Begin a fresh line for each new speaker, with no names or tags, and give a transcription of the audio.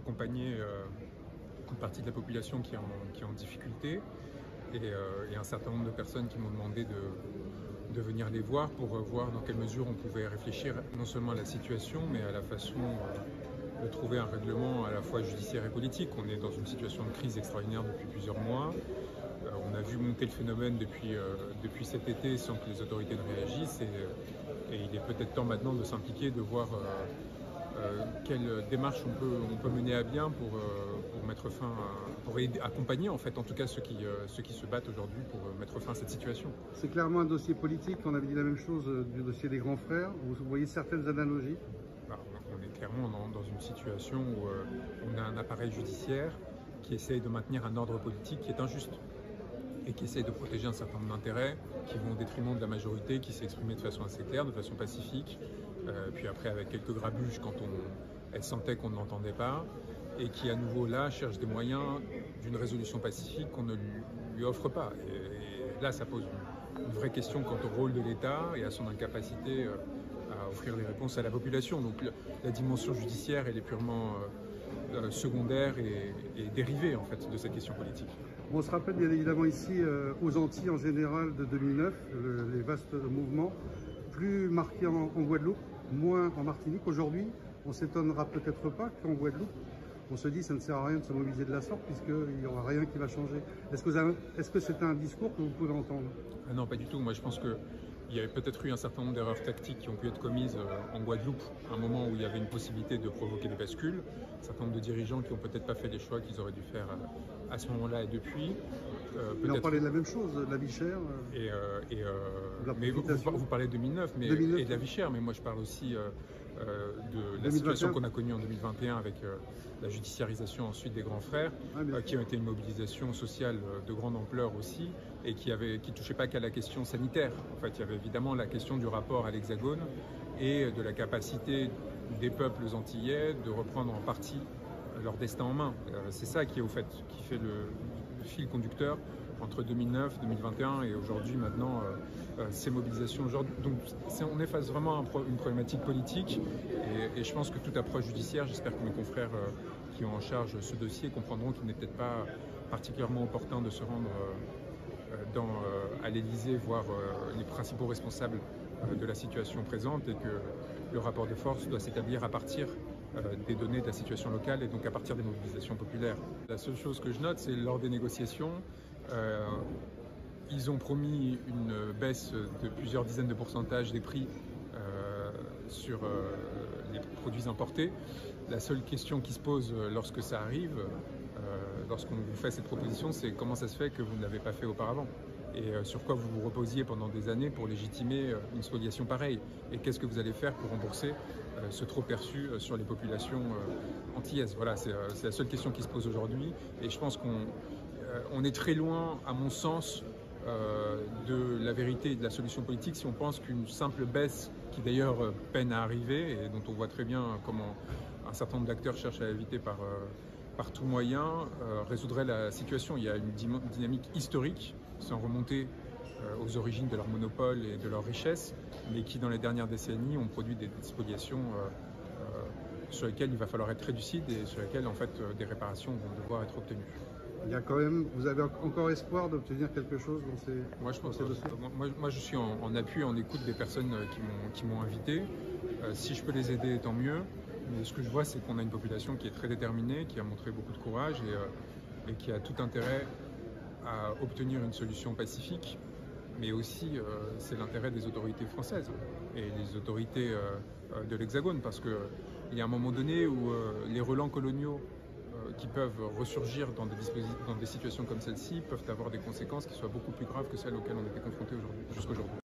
accompagner une partie de la population qui est en difficulté et un certain nombre de personnes qui m'ont demandé de venir les voir pour voir dans quelle mesure on pouvait réfléchir non seulement à la situation mais à la façon de trouver un règlement à la fois judiciaire et politique. On est dans une situation de crise extraordinaire depuis plusieurs mois. On a vu monter le phénomène depuis cet été sans que les autorités ne réagissent et il est peut-être temps maintenant de s'impliquer, de voir quelle démarche on peut mener à bien pour mettre fin pour accompagner en fait en tout cas ceux qui se battent aujourd'hui pour mettre fin à cette situation.
C'est clairement un dossier politique, on avait dit la même chose du dossier des grands frères, vous voyez certaines analogies?
On est clairement dans une situation où on a un appareil judiciaire qui essaye de maintenir un ordre politique qui est injuste et qui essaye de protéger un certain nombre d'intérêts qui vont au détriment de la majorité qui s'est exprimée de façon assez claire, de façon pacifique, puis après avec quelques grabuges quand elle sentait qu'on ne l'entendait pas, et qui à nouveau là cherche des moyens d'une résolution pacifique qu'on ne lui offre pas. Et là ça pose une vraie question quant au rôle de l'État et à son incapacité à offrir des réponses à la population. Donc la dimension judiciaire elle est purement secondaire et dérivée en fait de cette question politique.
On se rappelle bien évidemment ici aux Antilles en général de 2009, les vastes mouvements, plus marqués en Guadeloupe, moins en Martinique. Aujourd'hui, on ne s'étonnera peut-être pas qu'en Guadeloupe, on se dit ça ne sert à rien de se mobiliser de la sorte puisqu'il n'y aura rien qui va changer. Est-ce que c'est un discours que vous pouvez entendre?
Ah non, pas du tout. Moi je pense qu'il y avait peut-être eu un certain nombre d'erreurs tactiques qui ont pu être commises en Guadeloupe, à un moment où il y avait une possibilité de provoquer des bascules. Un certain nombre de dirigeants qui n'ont peut-être pas fait les choix qu'ils auraient dû faire à ce moment-là et depuis.
Mais on parlait de la même chose, de la vie chère.
Mais vous parlez de 2009, et de la vie chère, mais moi je parle aussi de la situation qu'on a connue en 2021 avec la judiciarisation ensuite des grands frères, qui ont été une mobilisation sociale de grande ampleur aussi, et qui touchait pas qu'à la question sanitaire. En fait, il y avait évidemment la question du rapport à l'Hexagone et de la capacité des peuples antillais de reprendre en partie leur destin en main. C'est ça qui fait le fil conducteur entre 2009, 2021 et aujourd'hui maintenant ces mobilisations aujourd'hui. Donc on est face vraiment à une problématique politique et je pense que toute approche judiciaire, j'espère que mes confrères qui ont en charge ce dossier comprendront qu'il n'est peut-être pas particulièrement opportun de se rendre à l'Élysée voir les principaux responsables de la situation présente et que le rapport de force doit s'établir à partir des données de la situation locale et donc à partir des mobilisations populaires. La seule chose que je note, c'est lors des négociations, ils ont promis une baisse de plusieurs dizaines de pourcentages des prix sur les produits importés. La seule question qui se pose lorsque ça arrive, lorsqu'on vous fait cette proposition, c'est comment ça se fait que vous ne l'avez pas fait auparavant et sur quoi vous vous reposiez pendant des années pour légitimer une spoliation pareille. Et qu'est-ce que vous allez faire pour rembourser ce trop perçu sur les populations antillaises? Voilà, c'est la seule question qui se pose aujourd'hui. Et je pense qu'on est très loin, à mon sens, de la vérité et de la solution politique si on pense qu'une simple baisse, qui d'ailleurs peine à arriver et dont on voit très bien comment un certain nombre d'acteurs cherchent à éviter par tout moyen, résoudrait la situation. Il y a une dynamique historique, sans remonter aux origines de leur monopole et de leur richesse, mais qui dans les dernières décennies ont produit des spoliations sur lesquelles il va falloir être très lucide et sur lesquelles en fait des réparations vont devoir être obtenues.
Il y a quand même, vous avez encore espoir d'obtenir quelque chose dans ces dossiers?
Moi je suis en appui, en écoute des personnes qui m'ont invité. Si je peux les aider, tant mieux. Mais ce que je vois, c'est qu'on a une population qui est très déterminée, qui a montré beaucoup de courage et qui a tout intérêt à obtenir une solution pacifique. Mais aussi, c'est l'intérêt des autorités françaises et les autorités de l'Hexagone, parce qu'il y a un moment donné où les relents coloniaux qui peuvent ressurgir dans des situations comme celle-ci peuvent avoir des conséquences qui soient beaucoup plus graves que celles auxquelles on était confrontés jusqu'aujourd'hui.